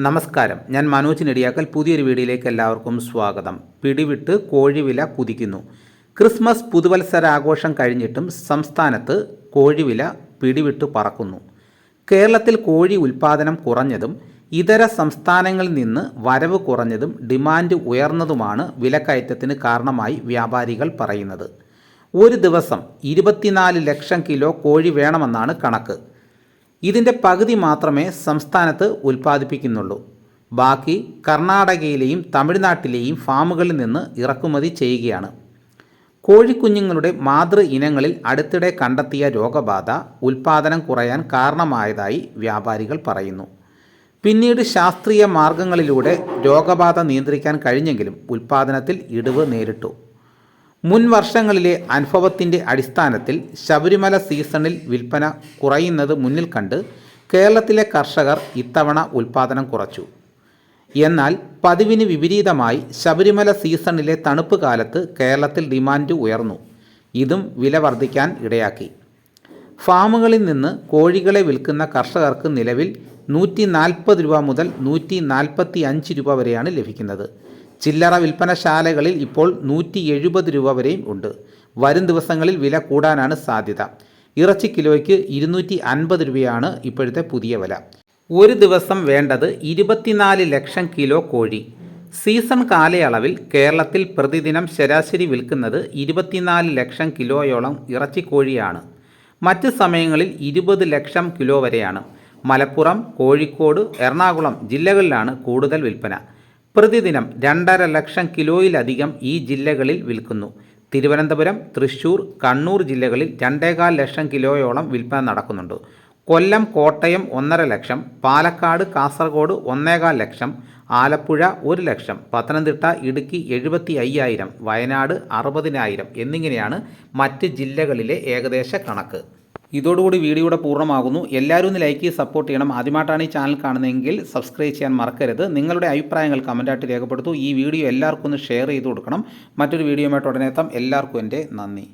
നമസ്കാരം, ഞാൻ മനോജ് നെടിയാക്കൽ. പുതിയൊരു വീഡിയോയിലേക്ക് എല്ലാവർക്കും സ്വാഗതം. പിടിവിട്ട് കോഴിവില കുതിക്കുന്നു. ക്രിസ്മസ് പുതുവത്സരാഘോഷം കഴിഞ്ഞിട്ടും സംസ്ഥാനത്ത് കോഴിവില പിടിവിട്ട് പറക്കുന്നു. കേരളത്തിൽ കോഴി ഉൽപ്പാദനം കുറഞ്ഞതും ഇതര സംസ്ഥാനങ്ങളിൽ നിന്ന് വരവ് കുറഞ്ഞതും ഡിമാൻഡ് ഉയർന്നതുമാണ് വിലക്കയറ്റത്തിന് കാരണമായി വ്യാപാരികൾ പറയുന്നത്. ഒരു ദിവസം 24 ലക്ഷം കിലോ കോഴി വേണമെന്നാണ് കണക്ക്. ഇതിൻ്റെ പകുതി മാത്രമേ സംസ്ഥാനത്ത് ഉൽപ്പാദിപ്പിക്കുന്നുള്ളൂ. ബാക്കി കർണാടകയിലെയും തമിഴ്നാട്ടിലെയും ഫാമുകളിൽ നിന്ന് ഇറക്കുമതി ചെയ്യുകയാണ്. കോഴിക്കുഞ്ഞുങ്ങളുടെ മാതൃ ഇനങ്ങളിൽ അടുത്തിടെ കണ്ടെത്തിയ രോഗബാധ ഉൽപ്പാദനം കുറയാൻ കാരണമായതായി വ്യാപാരികൾ പറയുന്നു. പിന്നീട് ശാസ്ത്രീയ മാർഗങ്ങളിലൂടെ രോഗബാധ നിയന്ത്രിക്കാൻ കഴിഞ്ഞെങ്കിലും ഉൽപ്പാദനത്തിൽ ഇടിവ് നേരിട്ടു. മുൻ വർഷങ്ങളിലെ അനുഭവത്തിൻ്റെ അടിസ്ഥാനത്തിൽ ശബരിമല സീസണിൽ വിൽപ്പന കുറയുന്നത് മുന്നിൽ കണ്ട് കേരളത്തിലെ കർഷകർ ഇത്തവണ ഉൽപ്പാദനം കുറച്ചു. എന്നാൽ പതിവിന് വിപരീതമായി ശബരിമല സീസണിലെ തണുപ്പ് കാലത്ത് കേരളത്തിൽ ഡിമാൻഡ് ഉയർന്നു. ഇതും വില വർദ്ധിക്കാൻ ഇടയാക്കി. ഫാമുകളിൽ നിന്ന് കോഴികളെ വിൽക്കുന്ന കർഷകർക്ക് നിലവിൽ 140 രൂപ മുതൽ 145 രൂപ വരെയാണ് ലഭിക്കുന്നത്. ചില്ലറ വിൽപ്പനശാലകളിൽ ഇപ്പോൾ 170 രൂപ വരെയും ഉണ്ട്. വരും ദിവസങ്ങളിൽ വില കൂടാനാണ് സാധ്യത. ഇറച്ചി കിലോയ്ക്ക് 250 രൂപയാണ് ഇപ്പോഴത്തെ പുതിയ വില. ഒരു ദിവസം വേണ്ടത് 24 ലക്ഷം കിലോ കോഴി. സീസൺ കാലയളവിൽ കേരളത്തിൽ പ്രതിദിനം ശരാശരി വിൽക്കുന്നത് 24 ലക്ഷം കിലോയോളം ഇറച്ചിക്കോഴിയാണ്. മറ്റ് സമയങ്ങളിൽ 20 ലക്ഷം കിലോ വരെയാണ്. മലപ്പുറം, കോഴിക്കോട്, എറണാകുളം ജില്ലകളിലാണ് കൂടുതൽ വിൽപ്പന. പ്രതിദിനം 2.5 ലക്ഷം കിലോയിലധികം ഈ ജില്ലകളിൽ വിൽക്കുന്നു. തിരുവനന്തപുരം, തൃശ്ശൂർ, കണ്ണൂർ ജില്ലകളിൽ 2.25 ലക്ഷം കിലോയോളം വിൽപ്പന നടക്കുന്നുണ്ട്. കൊല്ലം, കോട്ടയം 1.5 ലക്ഷം, പാലക്കാട്, കാസർഗോഡ് 1.25 ലക്ഷം, ആലപ്പുഴ 1 ലക്ഷം, പത്തനംതിട്ട, ഇടുക്കി 75,000, വയനാട് 60,000 എന്നിങ്ങനെയാണ് മറ്റ് ജില്ലകളിലെ ഏകദേശ കണക്ക്. ഇതോടുകൂടി വീഡിയോയുടെ പൂർണ്ണമാകുന്നു. എല്ലാവരും ഒന്ന് ലൈക്ക് ചെയ്ത് സപ്പോർട്ട് ചെയ്യണം. ആദ്യമായിട്ടാണ് ഈ ചാനൽ കാണുന്നതെങ്കിൽ സബ്സ്ക്രൈബ് ചെയ്യാൻ മറക്കരുത്. നിങ്ങളുടെ അഭിപ്രായങ്ങൾ കമൻറ്റായിട്ട് രേഖപ്പെടുത്തൂ. ഈ വീഡിയോ എല്ലാവർക്കും ഒന്ന് ഷെയർ ചെയ്ത് കൊടുക്കണം. മറ്റൊരു വീഡിയോയുമായിട്ട് ഉടനെ എത്താം. എല്ലാവർക്കും എൻ്റെ നന്ദി.